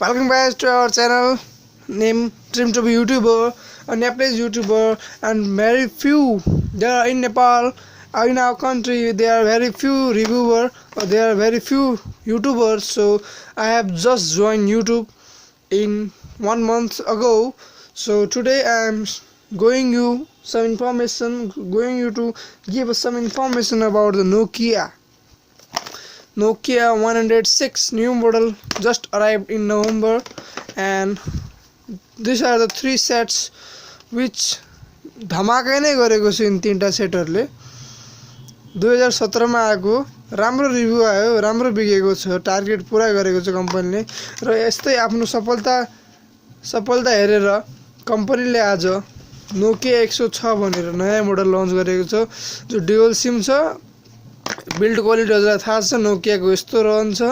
Welcome guys to our channel named Dream to be YouTuber, a Nepalese YouTuber, and very few there are in Nepal or in our country. There are very few reviewer or there are very few YouTubers. So I have just joined YouTube in 1 month ago. So today I am going you some information, going you to give us some information about the Nokia 106 new model just arrived in November, and these are the three sets which धमाकै नै गरेको छ। In तीनटा सेटहरुले 2017 मा आएको राम्रो review आयो, राम्रो बिकेको छ, टार्गेट पूरा गरेको छ कम्पनीले। र यस्तै आफ्नो सफलता हेरेर कम्पनीले आज Nokia 106 भनेर नयाँ मोडल लन्च गरेको छ, जो ड्युअल सिम छ। बिल्ड क्वालिटी हजुरलाई थाहा छ Nokia को यस्तो रहन्छ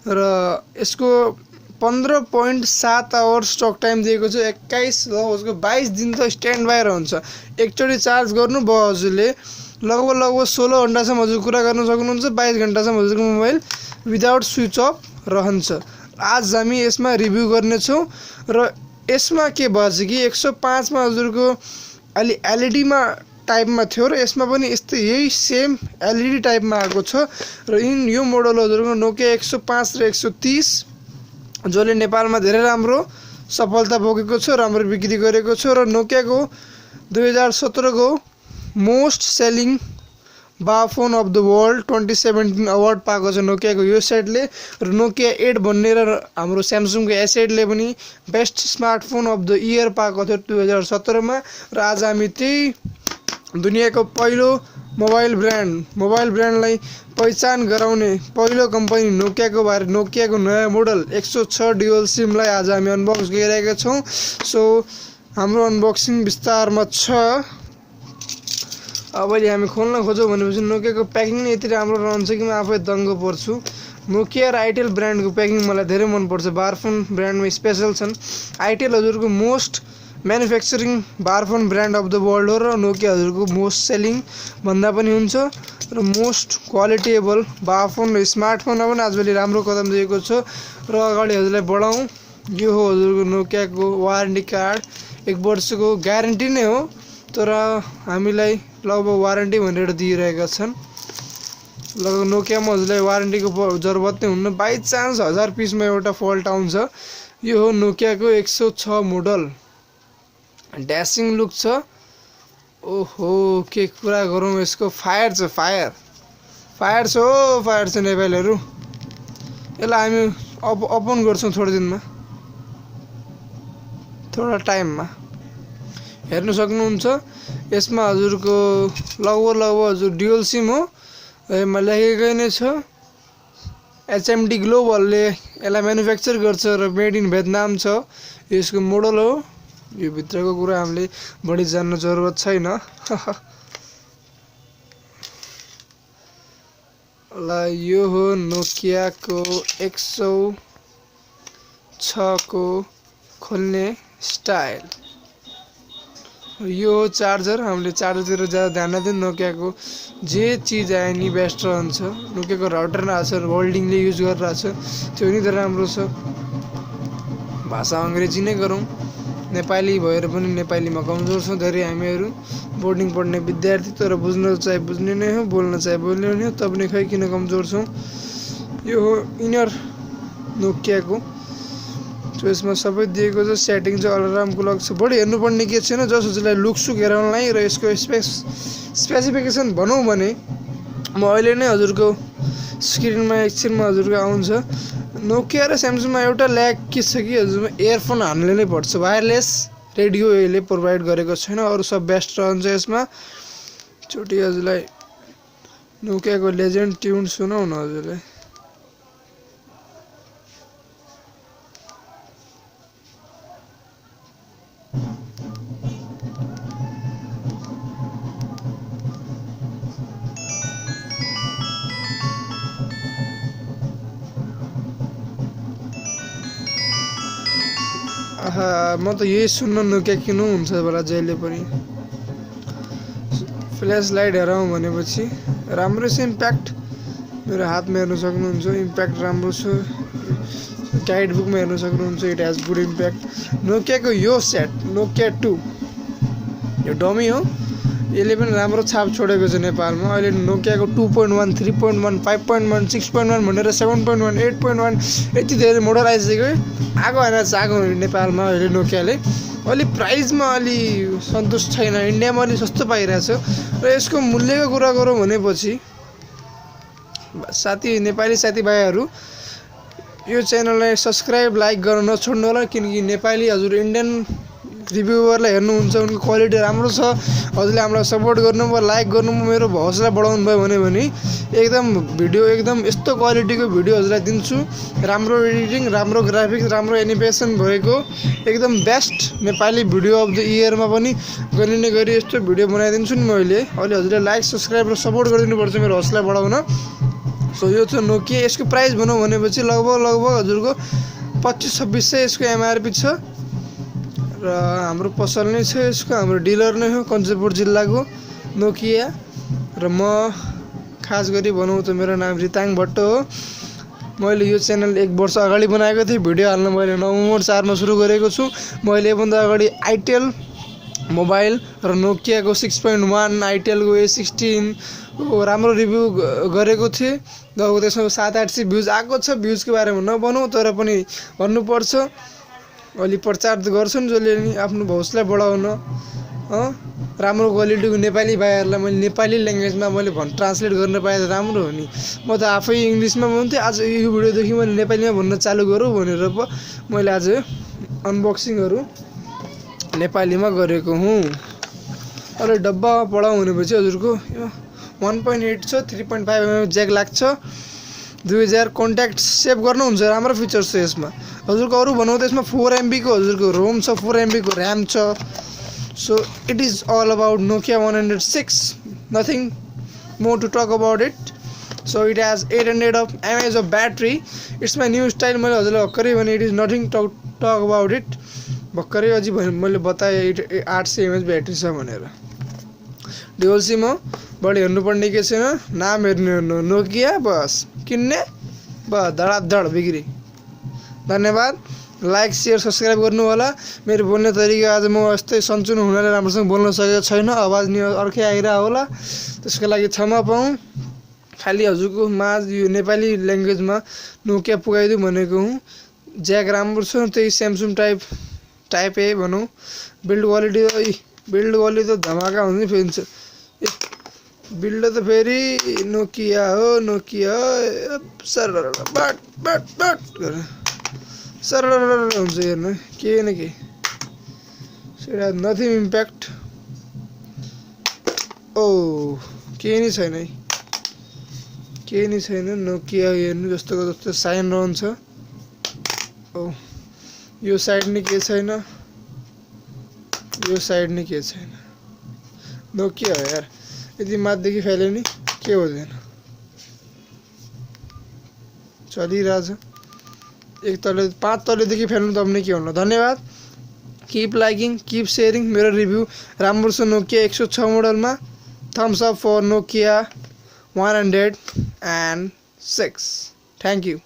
र यसको 15.7 आवर स्टक टाइम दिएको छ। 22 दिन त स्ट्यान्ड बाई रहन्छ। एकचोटी चार्ज गर्नु भयो हजुरले लगभग 16 घण्टासम्म हजुर कुरा गर्न सक्नुहुन्छ। 22 घण्टासम्म हजुरको मोबाइल विदाउट स्विच अफ रहन्छ। आज हामी यसमा रिभ्यू गर्ने छौं र यसमा के भन्छ कि 105 मा हजुरको अलि एलईडी मा टाइपमा थियो र यसमा पनि यस्तै यही सेम एलईडी टाइपमा आएको छ। र यो मोडल हजुरको Nokia 105 र 130 जसले नेपालमा धेरै राम्रो सफलता बोकेको छ, राम्रो बिक्री गरेको छ। र Nokia को 2017 को most selling phone of the world 2017 award पाएको छ Nokia को यो सेटले। र Nokia 8 भन्ने र हाम्रो Samsung को S8 ले पनि best smartphone of the year पाएको थियो 2017 मा। र आज हामी त्यही दुनियाको पहिलो मोबाइल ब्रान्डलाई पहिचान गराउने पहिलो कम्पनी Nokia को नयाँ मोडल 106 ड्युअल सिमलाई आज हामी अनबक्स गरिरहेका छौं। सो हाम्रो अनबक्सिङ विस्तारमा छ। अब हामी खोल्न खोजौं भनेपछि Nokia को प्याकिङ नै यति राम्रो रहन्छ कि म आफै दङ्ग पर्छु। Nokia र आइटेल ब्रान्डको प्याकिङ मलाई धेरै मन पर्छ। बारफोन ब्रान्डमा स्पेशल छन्। आइटेल हजुरको most manufacturing bar phone brand of the world हो र Nokia हजुरको मोस्ट सेलिङ भन्दा पनि हुन्छ र मोस्ट क्वालिटेबल बारफोन र स्मार्टफोनमा पनि आजभोलि राम्रो कदम दिएको छ। र अगाडि हजुरलाई बढाउँ, यो हो हजुरको Nokia को वारेन्टी कार्ड। 1 वर्षको ग्यारेन्टी नै हो, तर हामीलाई लगभग वारेन्टी भनेर दिइरहेका छन्। लगभग Nokia मा हजुरलाई वारेन्टीको जरुरत नै हुन्न। बाइ चान्स 1000 पिसमा एउटा फल्ट आउँछ। यो हो Nokia को 106 मोडल। ड्यासिङ लुक छ। ओहो के कुरा गरौँ, यसको फायर छ नेपालीहरु। यसलाई हामी ओपन गर्छौं थोडा टाइममा हेर्न सक्नुहुन्छ। यसमा हजुरको लगभग हजुर ड्युअल सिम हो। यसमा लेखेकै नै छ HMD ग्लोबलले यसलाई म्यानुफ्याक्चर गर्छ र मेड इन भियतनाम छ। यसको मोडल हो। यो भित्रको कुरा हामीले बढी जान्न जरुरत छैन। ल यो हो Nokia को 106 को खोल्ने स्टाइल। यो हो चार्जर। हामीले चार्जरतिर ज्यादा ध्यान नदिउँ। Nokia को जे चीज आए नि बेस्ट रहन्छ। Nokia को राउटर न आछ होल्डिङले युज गरिरहेछ, त्यो नि त राम्रो छ। भाषा अंग्रेजी नै गरौँ। नेपाली भएर पनि नेपालीमा कमजोर छौं धेरै हामीहरु। बोर्डिङ पढ्ने विद्यार्थी, तर बुझ्न चाहिँ बुझ्ने नै हो, बोल्न चाहिँ बोल्ने नै हो, तब पनि खै किन कमजोर छौं। यो हो इनर Nokia को। सो यसमा सबै दिएको छ। सेटिङ चाहिँ अलार्म क्लक छ। बढी हेर्नुपर्ने के छैन, जस्ट हजुरलाई लुक सुक हेराउनलाई। र यसको स्पेसिफिकेसन भनौं भने म अहिले नै हजुरको स्क्रिनमा एकछिनमा हजुरको आउँछ। Nokia र Samsung मा एउटा ल्याग के छ कि हजुरमा इयरफोन हान्ने नै पर्छ। वायरलेस रेडियो यसले प्रोवाइड गरेको छैन। अरु सब बेस्ट रहन्छ यसमा। चोटी हजुरलाई Nokia को लेजेन्ड ट्युन सुनाउ न हजुरलाई। म त यही सुन्न Nokia किन्नु हुन्छ होला जहिले पनि। फ्ल्यास लाइट हेराउँ भनेपछि राम्रो छ। इम्प्याक्ट मेरो हातमा हेर्न सक्नुहुन्छ। इम्प्याक्ट राम्रो छ। गाइड बुकमा हेर्न सक्नुहुन्छ इट हेज गुड इम्प्याक्ट। नोकियाको यो सेट नोकिया 2 यो डमी हो, यसले पनि राम्रो छाप छोडेको छ नेपालमा। अहिले नोकियाको 2.1, 3.1, 5.1, 6.1 भनेर 7.1, 8.1 यति धेरै मोडल आइसक्यो। आगो होइन चागो नेपालमा अहिले नोकियाले। अलि प्राइसमा अलि सन्तुष्ट छैन, इन्डियामा अलि सस्तो पाइरहेछ। र यसको मूल्यको कुरा गरौँ भनेपछि नेपाली साथीभाइहरू यो च्यानललाई सब्सक्राइब लाइक गर्न नछोड्नु होला, किनकि नेपाली हजुर इन्डियन रिभ्युवरलाई हेर्नुहुन्छ, उनको क्वालिटी राम्रो छ। हजुरले हामीलाई सपोर्ट गर्नुभयो, लाइक गर्नुभयो, मेरो हौसला बढाउनु भयो भने एकदम भिडियो एकदम यस्तो क्वालिटीको भिडियो हजुरलाई दिन्छु। राम्रो एडिटिङ, राम्रो ग्राफिक्स, राम्रो एनिमेसन भएको एकदम best Nepali video of the इयरमा पनि गरिने गरी यस्तो भिडियो बनाइदिन्छु नि मैले। अहिले हजुरले लाइक सब्सक्राइब र सपोर्ट गरिदिनुपर्छ मेरो हौसला बढाउन। सो यो छ नोकिया। यसको प्राइस भनौँ भनेपछि लगभग हजुरको 2500-2600 यसको एमआरपी छ। र हाम्रो पसल नै छ यसको, हाम्रो डिलर नै हो कञ्चनपुर जिल्लाको नोकिया। र म खास गरी भनौँ त मेरो नाम रिताङ भट्ट हो। मैले यो च्यानल 1 वर्ष अगाडि बनाएको थिएँ। भिडियो हाल्न मैले नोभेम्बर 4 मा सुरु गरेको छु। मैले योभन्दा अगाडि आइटेल मोबाइल र नोकियाको 6.1, आइटेलको A16 राम्रो रिभ्यू गरेको थिएँ। त्यसमा 700-800 भ्युज आएको छ। भ्युजको बारेमा नभनौँ, तर पनि भन्नुपर्छ। अलि प्रचार त गर्छन् जसले नि आफ्नो हौसला बढाउन राम्रो क्वालिटीको नेपाली भाइहरूलाई मैले नेपाली ल्याङ्ग्वेजमा मैले ट्रान्सलेट गर्न पाए त राम्रो हो नि। म त आफै इङ्ग्लिसमा भन्थेँ, आज यो भिडियोदेखि मैले नेपालीमा भन्न चालु गरौँ भनेर मैले आज अनबक्सिङहरू नेपालीमा गरेको हुँ। अहिले डब्बामा पढाउँ भनेपछि हजुरको यो 1.8 छ, 3.5 ज्याक लाग्छ, 2000 कन्ट्याक्ट सेभ गर्नुहुन्छ। राम्रो फिचर्स छ यसमा हजुरको। अरू भनौँ त यसमा 4 MB को हजुरको रोम छ, 4 MB को ऱ्याम छ। So it is all about Nokia 106, nothing more to talk about it. So it has 800 mAh of battery. It's my new style. मैले हजुरलाई भर्खरै भने it is nothing talk about it. भर्खरै अझै मैले बताएँ 800 mAh ब्याट्री छ भनेर। डुअल सिम हो, बढी हेर्नुपर्ने के छैन, नाम हेर्नु नोकिया बस किन्ने बस धडाधड बिक्री। धन्यवाद। लाइक शेयर सब्सक्राइब गर्नु होला। मेरो बोल्ने तरिका आज म यस्तै सन्चुन हुनाले राम्रोसँग बोल्न सकेको छैन, आवाज नि अर्कै आइरहेको होला, त्यसको लागि क्षमा पाऊँ। खालि हजुरको माझ यो नेपाली ल्याङ्ग्वेजमा नोकिया पुगाइदिउँ भनेको हुँ। ज्याक राम्रो छ, त्यही स्यामसङ टाइप ए भनौँ। बिल्ड क्वालिटी त धमाका हुन्छ फेरि। बिल्ड त फेरि नोकिया हो, नोकिया सर बाट गरेर सर हुन्छ हेर्नु के न के। Nothing impact. केही नै छैन है, केही नै छैन। नोकिया हेर्नु जस्तोको जस्तो साइन रहन्छ। यो साइड नि के छैन, यो साइड नि के छैन। नोकिया हो यार, यदि माथिदेखि फैल्यो नि के हुँदैन, चलिरहेछ। 5 तलेदेखि फेल्नु त पनि के हुनु। धन्यवाद। Keep liking, keep sharing. मेरो रिभ्यू राम्रो छ नोकिया 106 मोडलमा। Thumbs up for Nokia 106। Thank you.